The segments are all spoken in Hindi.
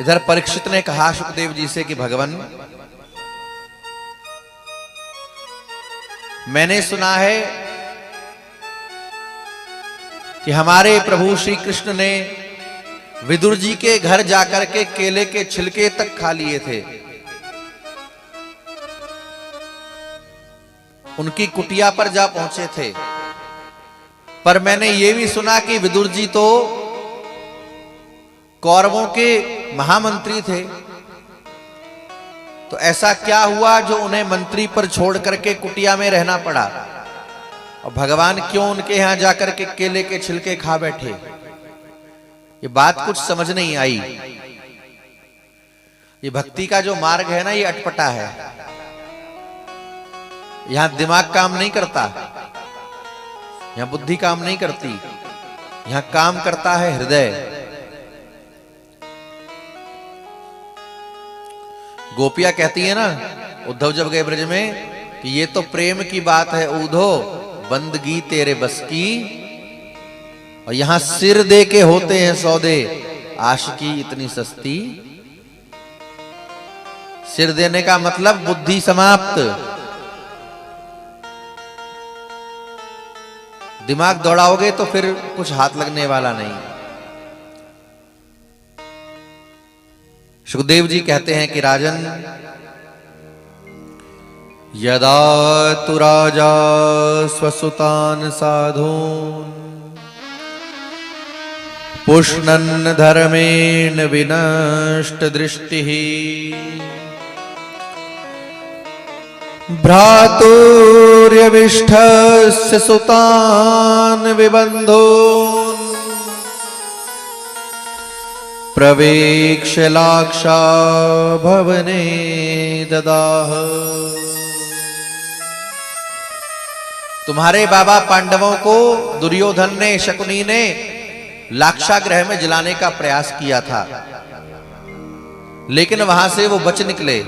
इधर परीक्षित ने कहा सुखदेव जी से कि भगवान, मैंने सुना है कि हमारे प्रभु श्री कृष्ण ने विदुर जी के घर जाकर के केले के छिलके तक खा लिए थे। उनकी कुटिया पर जा पहुंचे थे। पर मैंने यह भी सुना कि विदुर जी तो कौरवों के महामंत्री थे। तो ऐसा क्या हुआ जो उन्हें मंत्री पर छोड़ करके कुटिया में रहना पड़ा? और भगवान क्यों उनके यहां जाकर के केले के छिलके खा बैठे? ये बात कुछ समझ नहीं आई। ये भक्ति का जो मार्ग है ना, ये अटपटा है। यहां दिमाग काम नहीं करता, यहां बुद्धि काम नहीं करती, यहां काम करता है हृदय। गोपियां कहती है ना, उद्धव जब गए ब्रज में, कि ये तो प्रेम की बात है ऊधो, बंदगी तेरे बस की। और यहां सिर दे के होते हैं सौदे, आशिकी इतनी सस्ती। सिर देने का मतलब बुद्धि समाप्त। दिमाग दौड़ाओगे तो फिर कुछ हाथ लगने वाला नहीं। सुखदेव जी कहते हैं कि राजन, यदा तु राजा स्वसुतान साधून पुष्णन् धर्मेण विनष्ट दृष्टिः भ्रातुर्यविष्ठस्य सुतान् विबन्धून् प्रवेक्ष्य लाक्षा भवने ददाह। तुम्हारे बाबा पांडवों को दुर्योधन ने, शकुनी ने लाक्षागृह में जलाने का प्रयास किया था, लेकिन वहां से वो बच निकले।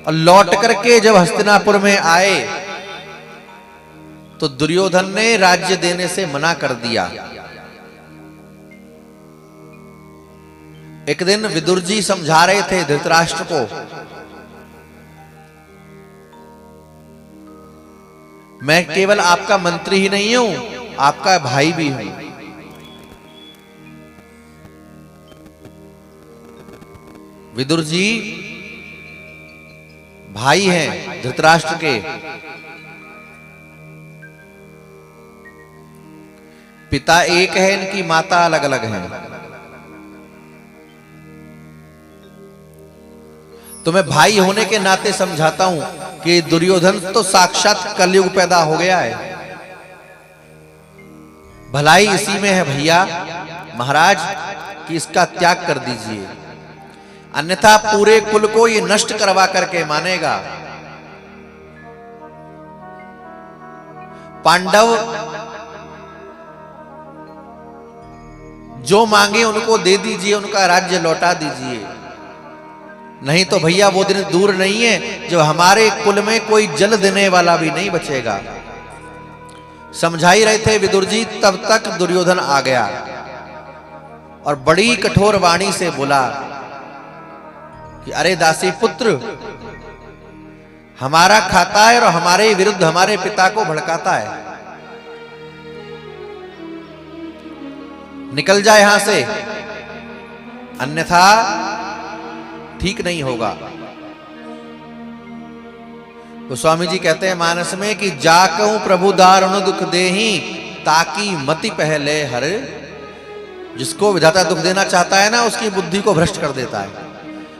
और लौट करके जब हस्तिनापुर में आए तो दुर्योधन ने राज्य देने से मना कर दिया। एक दिन विदुर जी समझा रहे थे धृतराष्ट्र को, मैं केवल आपका मंत्री ही नहीं हूं, आपका भाई भी हूं। विदुर जी भाई हैं धृतराष्ट्र के। पिता एक है, इनकी माता अलग अलग है। तो मैं भाई होने के नाते समझाता हूं कि दुर्योधन तो साक्षात कलयुग पैदा हो गया है। भलाई इसी में है भैया महाराज, कि इसका त्याग कर दीजिए, अन्यथा पूरे कुल को ये नष्ट करवा करके मानेगा। पांडव जो मांगे उनको दे दीजिए, उनका राज्य लौटा दीजिए। नहीं तो भैया वो दिन दूर नहीं है जो हमारे कुल में कोई जल देने वाला भी नहीं बचेगा। समझा ही रहे थे विदुर जी, तब तक दुर्योधन आ गया और बड़ी कठोर वाणी से बोला कि अरे दासी पुत्र, हमारा खाता है और हमारे विरुद्ध हमारे पिता को भड़काता है। निकल जाए यहां से, अन्यथा ठीक नहीं होगा। तो स्वामी जी कहते हैं मानस में कि जाकऊं प्रभु दारुण दुख देही, ताकि मति पहले हर। जिसको विधाता दुख देना चाहता है ना, उसकी बुद्धि को भ्रष्ट कर देता है।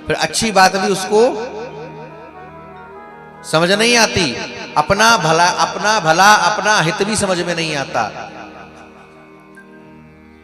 फिर अच्छी बात भी उसको समझ नहीं आती। अपना भला, अपना हित भी समझ में नहीं आता।